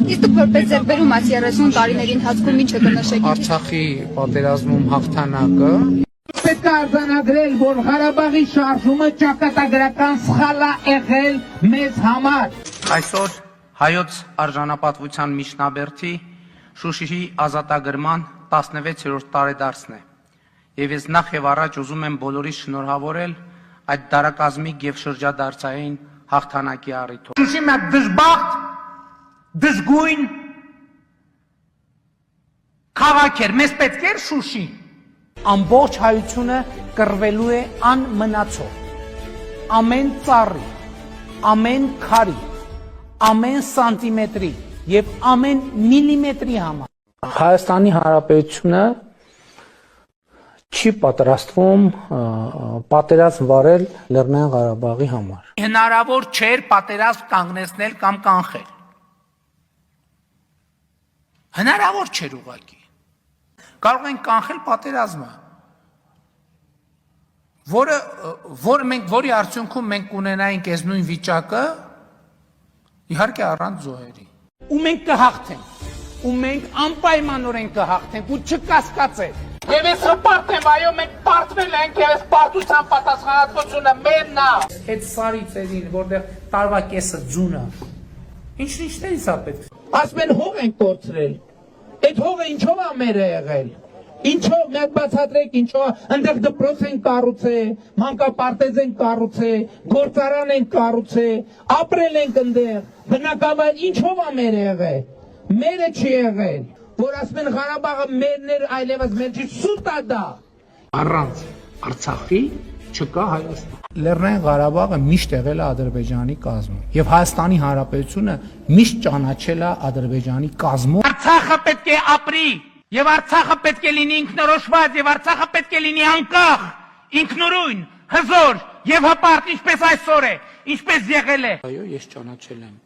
Իսկ դուք որպես ձեռքբերում այս 30 տարիների ընթացքում ինչ կնշեք։ Արցախի պատերազմում հաղթանակը Պետք է արձանագրել, որ Ղարաբաղի շարժումը ճակատագրական սխալ է եղել մեզ համար։ Այսօր հայոց արժանապատվության միջնաբերդի Շուշիի ազատագրման 16-րդ տարեդարձն է։ Եվ ես նախ եւ առաջ ուզում եմ բոլորիս շնորհավորել այդ դարակազմիկ եւ շրջադարձային հաղթանակի առիթով։ Շուշի մեկ դժբախտ, դժգույն քաղաք էր, մեզ պետք էր Շուշի։ Ամբողջ հայությունը կռվելու է անմնացող, ամեն ծառի, ամեն քարի, ամեն սանտիմետրի եւ ամեն միլիմետրի համար։ Հայաստանի Հանրապետությունը չի պատրաստվում պատերազմ վարել Լեռնային Ղարաբաղի համար։ Հնարավոր չէր պատերազմ կանգնեցնել կամ կանխել։ Հնարավոր չէր ուղղակի։ Կարող ենք կանխել պատերազմը, որի արդյունքում մենք կունենայինք այս նույն վիճակը, իհարկե առանց զոհերի։ Ու մենք կհաղթենք, ու մենք անպայմանորեն կհաղթենք, ու չկասկածեք։ Եվ ես հպարտ եմ, այո, մենք պարտվել ենք, եւ այս պարտության պատասխանատվությունը մերն է։ Այդ սարից էլին, որտեղ տարվա կեսը ձուն է։ Ինչից է պետք։ Ասում են հող ենք կորցրել։ Այդ հողը ինչով է մեր եղել։ Ինչով մեկ բացատրեք, ինչով այնտեղ դպրոց են կառուցել, մանկապարտեզ են կառուցել, գործարան են կառուցել, ապրել ենք այնտեղ։ Բնակավայր ինչով է մեր եղել։ Մերը չի եղել, որ ասում են Ղարաբաղը մերն էր, այլևս մեր չի, սուտ է դա։ Առանց Արցախի չկա Հայաստան։ Լեռնային Ղարաբաղը միշտ եղել է Ադրբեջանի կազմում, եւ Հայաստանի Հանրապետությունը միշտ ճանաչել է Ադրբեջանի կազմում։ Արցախը պետք է ապրի, եւ Արցախը պետք է լինի ինքնորոշված, եւ Արցախը պետք է լինի անկախ, ինքնուրույն, հզոր եւ հպարտ, ինչպես այսօր է, ինչպես եղել է։ Այո, ես ճանաչել եմ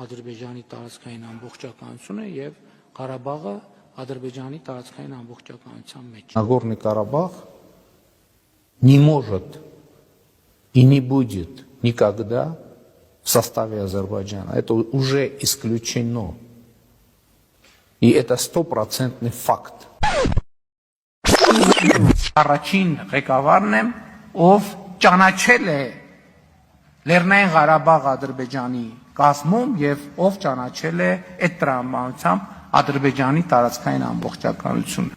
Ադրբեջանի տարածքային ամբողջականությունը եւ Ղարաբաղը Ադրբեջանի տարածքային ամբողջականության մեջ։ Нагорный Карабах не может и не будет никогда в составе Азербайджана. Это уже исключено. И это 100% факт. Առաջին ղեկավարն եմ, ով ճանաչել է Լեռնային Ղարաբաղ Ադրբեջանի կազմում եւ ով ճանաչել է այդ տրամաբանությամբ Ադրբեջանի տարածքային ամբողջականությունը։